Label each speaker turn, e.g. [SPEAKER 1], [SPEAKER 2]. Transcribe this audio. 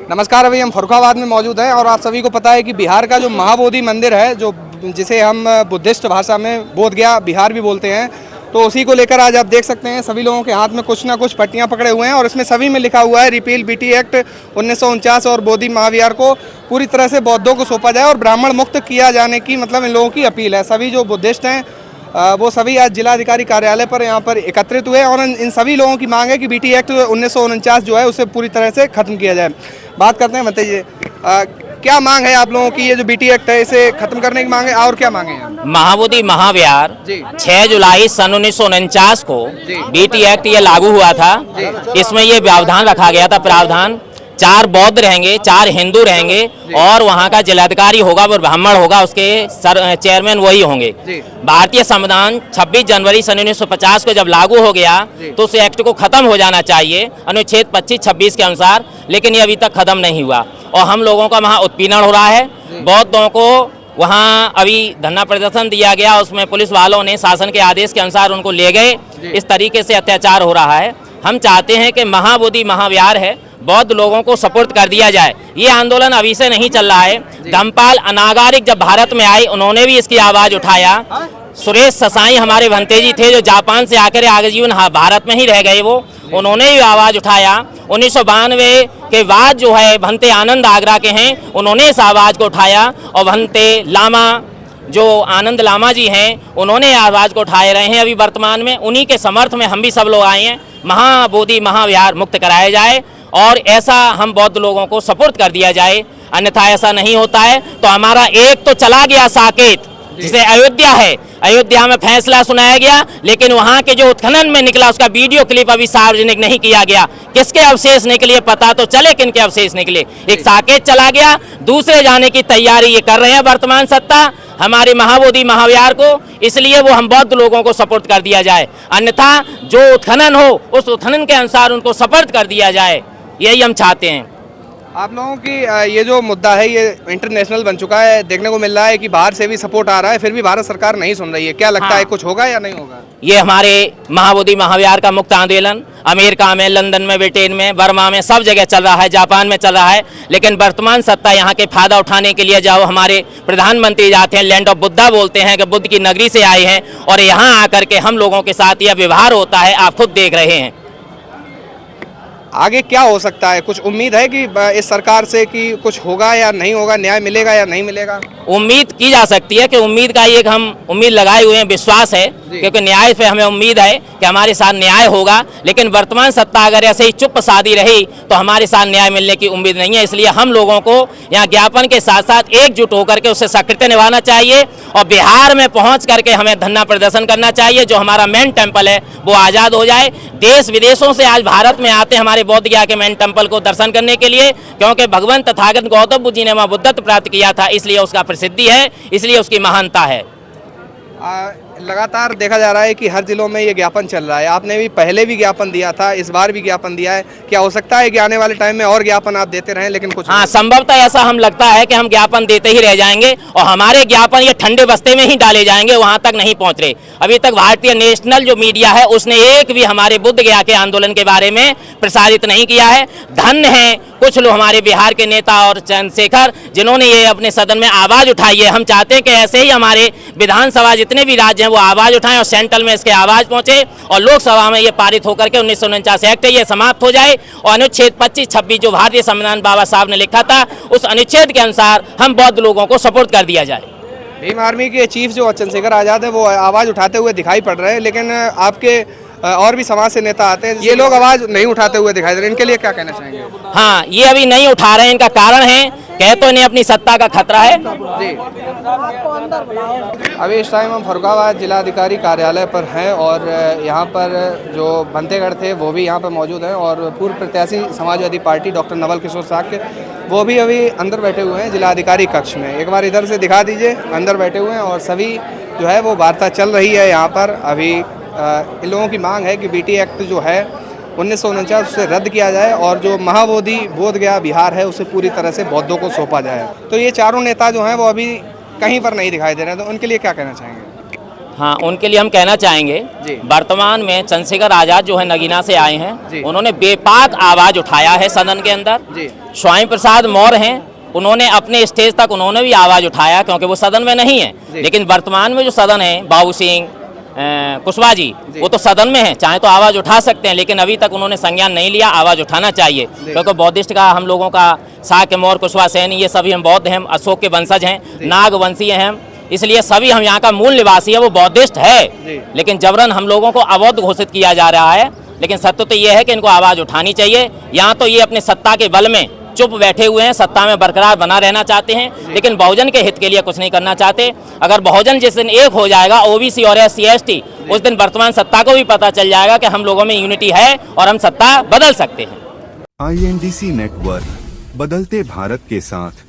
[SPEAKER 1] नमस्कार, अभी हम फर्रुखाबाद में मौजूद हैं और आप सभी को पता है कि बिहार का जो महाबोधि मंदिर है, जो जिसे हम बुद्धिस्ट भाषा में बोध गया बिहार भी बोलते हैं, तो उसी को लेकर आज आप देख सकते हैं सभी लोगों के हाथ में कुछ ना कुछ पट्टियां पकड़े हुए हैं और इसमें सभी में लिखा हुआ है रिपील बीटी एक्ट 1949 और बोधि महाविहार को पूरी तरह से बौद्धों को सौंपा जाए और ब्राह्मण मुक्त किया जाने की मतलब इन लोगों की अपील है। सभी जो बुद्धिस्ट हैं वो सभी आज जिलाधिकारी कार्यालय पर यहाँ पर एकत्रित हुए और इन सभी लोगों की मांग है कि बीटी एक्ट 1949 जो है उसे पूरी तरह से खत्म किया जाए। बात करते हैं, बताइए क्या मांग है आप लोगों की? ये जो बीटी एक्ट है इसे खत्म करने की मांग है और क्या मांगे हैं?
[SPEAKER 2] महाबोधि महाविहार 6 जुलाई सन 1949 को बीटी एक्ट ये लागू हुआ था। इसमें ये प्रावधान रखा गया था, प्रावधान 4 बौद्ध रहेंगे, 4 हिंदू रहेंगे और वहाँ का जिलाधिकारी होगा वो ब्राह्मण होगा, उसके चेयरमैन वही होंगे। भारतीय संविधान 26 जनवरी सन 1950 को जब लागू हो गया तो उस एक्ट को खत्म हो जाना चाहिए अनुच्छेद 25-26 के अनुसार, लेकिन ये अभी तक खत्म नहीं हुआ और हम लोगों का वहाँ उत्पीड़न हो रहा है। बौद्धों को वहाँ अभी धरना प्रदर्शन दिया गया, उसमें पुलिस वालों ने शासन के आदेश के अनुसार उनको ले गए। इस तरीके से अत्याचार हो रहा है। हम चाहते हैं कि महाबोधि महाविहार है, बौद्ध लोगों को सपोर्ट कर दिया जाए। ये आंदोलन अभी से नहीं चल रहा है। धम्मपाल अनागारिक जब भारत में आए उन्होंने भी इसकी आवाज़ उठाया। सुरेश ससाई हमारे भंते जी थे जो जापान से आकर आजीवन भारत में ही रह गए, वो उन्होंने भी आवाज़ उठाया। 1992 के बाद जो है भंते आनंद आगरा के हैं, उन्होंने इस आवाज़ को उठाया और भंते लामा जो आनंद लामा जी हैं उन्होंने आवाज़ को उठाए रहे हैं। अभी वर्तमान में उन्हीं के समर्थ में हम भी सब लोग आए हैं। महाबोधि महाविहार मुक्त कराया जाए और ऐसा हम बौद्ध लोगों को सपोर्ट कर दिया जाए, अन्यथा ऐसा नहीं होता है तो हमारा एक तो चला गया साकेत जिसे अयोध्या है, अयोध्या में फैसला सुनाया गया, लेकिन वहाँ के जो उत्खनन में निकला उसका वीडियो क्लिप अभी सार्वजनिक नहीं किया गया। किसके अवशेष निकले पता तो चले, किनके अवशेष निकले। एक साकेत चला गया, दूसरे जाने की तैयारी ये कर रहे हैं वर्तमान सत्ता हमारे महाबोधि महाविहार को, इसलिए वो हम बौद्ध लोगों को सपोर्ट कर दिया जाए, अन्यथा जो उत्खनन हो उस उत्खनन के अनुसार उनको सपोर्ट कर दिया जाए, यही हम चाहते हैं।
[SPEAKER 1] आप लोगों की ये जो मुद्दा है ये इंटरनेशनल बन चुका है, देखने को मिल रहा है कि बाहर से भी सपोर्ट आ रहा है, फिर भी भारत सरकार नहीं सुन रही है। क्या लगता है कुछ होगा या नहीं होगा?
[SPEAKER 2] ये हमारे महाबोधि महाविहार का मुक्त आंदोलन अमेरिका में, लंदन में, ब्रिटेन में, बर्मा में सब जगह चल रहा है, जापान में चल रहा है, लेकिन वर्तमान सत्ता यहाँ के फायदा उठाने के लिए जब हमारे प्रधानमंत्री जाते हैं, लैंड ऑफ बुद्धा बोलते हैं कि बुद्ध की नगरी से आए हैं और यहाँ आकर के हम लोगों के साथ यह व्यवहार होता है, आप खुद देख रहे हैं।
[SPEAKER 1] आगे क्या हो सकता है? कुछ उम्मीद है कि इस सरकार से कि कुछ होगा या नहीं होगा, न्याय मिलेगा या नहीं मिलेगा?
[SPEAKER 2] उम्मीद की जा सकती है कि उम्मीद का एक हम उम्मीद लगाए हुए हैं, विश्वास है, क्योंकि न्याय पे हमें उम्मीद है कि हमारे साथ न्याय होगा, लेकिन वर्तमान सत्ता अगर ऐसे ही चुप साधी रही तो हमारे साथ न्याय मिलने की उम्मीद नहीं है। इसलिए हम लोगों को यहाँ ज्ञापन के साथ साथ एकजुट होकर के उससे सकृत्य निभाना चाहिए और बिहार में पहुँच करके हमें धरना प्रदर्शन करना चाहिए। जो हमारा मेन टेम्पल है वो आज़ाद हो जाए। देश विदेशों से आज भारत में आते हैं हमारे बोध गया के मेन टेम्पल को दर्शन करने के लिए, क्योंकि भगवान तथागत गौतम बुद्ध जी ने वहाँ बुद्धत्व प्राप्त किया था, इसलिए उसका प्रसिद्धि है, इसलिए उसकी महानता है।
[SPEAKER 1] लगातार देखा जा रहा है कि हर जिलों में ये ज्ञापन चल रहा है। आपने भी पहले भी ज्ञापन दिया था, इस बार भी ज्ञापन दिया है। क्या हो सकता है कि आने वाले टाइम में और ज्ञापन आप देते रहें लेकिन कुछ?
[SPEAKER 2] हाँ, संभवतः ऐसा हम लगता है कि हम ज्ञापन देते ही रह जाएंगे और हमारे ज्ञापन ये ठंडे बस्ते में ही डाले जाएंगे, वहां तक नहीं पहुंच रहे। अभी तक भारतीय नेशनल जो मीडिया है उसने एक भी हमारे बुद्ध गया के आंदोलन के बारे में प्रसारित नहीं किया है। धन्य है कुछ लोग हमारे बिहार के नेता और चंद्रशेखर जिन्होंने ये अपने सदन में आवाज उठाई है। हम चाहते हैं कि ऐसे ही हमारे विधानसभा जितने भी राज्य हैं वो आवाज उठाएं और सेंट्रल में इसके आवाज पहुंचे और लोकसभा में ये पारित होकर के 1949 एक्ट ये समाप्त हो जाए और अनुच्छेद 25-26 जो भारतीय संविधान बाबा साहब ने लिखा था उस अनुच्छेद के अनुसार हम बौद्ध लोगों को सपोर्ट कर दिया जाए।
[SPEAKER 1] भीम आर्मी के चीफ जो चंद्रशेखर आजाद है वो आवाज उठाते हुए दिखाई पड़ रहे हैं, लेकिन आपके और भी समाज से नेता आते हैं, ये लोग आवाज नहीं उठाते हुए दिखाई दे रहे हैं, इनके लिए क्या कहना चाहेंगे?
[SPEAKER 2] हाँ, ये अभी नहीं उठा रहे हैं, इनका कारण है कह तो इन्हें अपनी सत्ता का खतरा है
[SPEAKER 1] जी। अभी इस टाइम हम फर्रुखाबाद जिलाधिकारी कार्यालय पर हैं और यहाँ पर जो भंतेगढ़ थे वो भी यहाँ पर मौजूद हैं और पूर्व प्रत्याशी समाजवादी पार्टी डॉक्टर नवल किशोर साक्य वो भी अभी अंदर बैठे हुए हैं जिलाधिकारी कक्ष में। एक बार इधर से दिखा दीजिए, अंदर बैठे हुए हैं और सभी जो है वो वार्ता चल रही है यहाँ पर। अभी इन लोगों की मांग है कि बीटी एक्ट जो है 1949 उसे रद्द किया जाए और जो महाबोधि बोध गया बिहार है उसे पूरी तरह से बौद्धों को सौंपा जाए। तो ये चारों नेता जो हैं वो अभी कहीं पर नहीं दिखाई दे रहे हैं, तो उनके लिए क्या कहना चाहेंगे?
[SPEAKER 2] हाँ, उनके लिए हम कहना चाहेंगे
[SPEAKER 1] जी।
[SPEAKER 2] वर्तमान में चंद्रशेखर आजाद जो है नगीना से आए
[SPEAKER 1] जी।
[SPEAKER 2] हैं, उन्होंने बेपाक आवाज उठाया है सदन के अंदर।
[SPEAKER 1] जी।
[SPEAKER 2] स्वामी प्रसाद मौर्य हैं, उन्होंने अपने स्टेज तक उन्होंने भी आवाज उठाया क्योंकि वो सदन में नहीं है। लेकिन वर्तमान में जो सदन है, बाबू सिंह कुशवाहा जी, वो तो सदन में है, चाहे तो आवाज उठा सकते हैं, लेकिन अभी तक उन्होंने संज्ञान नहीं लिया। आवाज उठाना चाहिए क्योंकि बौद्धिस्ट का हम लोगों का शाक्य मौर्य कुशवाहा सेन, ये सभी हम बौद्ध हैं, अशोक के वंशज हैं, नागवंशीय हैं हम, इसलिए सभी हम यहाँ का मूल निवासी है, वो बौद्धिस्ट है। लेकिन जबरन हम लोगों को अबौद्ध घोषित किया जा रहा है। लेकिन सत्य तो ये है कि इनको आवाज उठानी चाहिए। यहाँ तो ये अपने सत्ता के बल में चुप बैठे हुए हैं, सत्ता में बरकरार बना रहना चाहते हैं, लेकिन बहुजन के हित के लिए कुछ नहीं करना चाहते। अगर बहुजन जिस दिन एक हो जाएगा, ओबीसी और SC ST, उस दिन वर्तमान सत्ता को भी पता चल जाएगा कि हम लोगों में यूनिटी है और हम सत्ता बदल सकते हैं।
[SPEAKER 3] INDC नेटवर्क, बदलते भारत के साथ।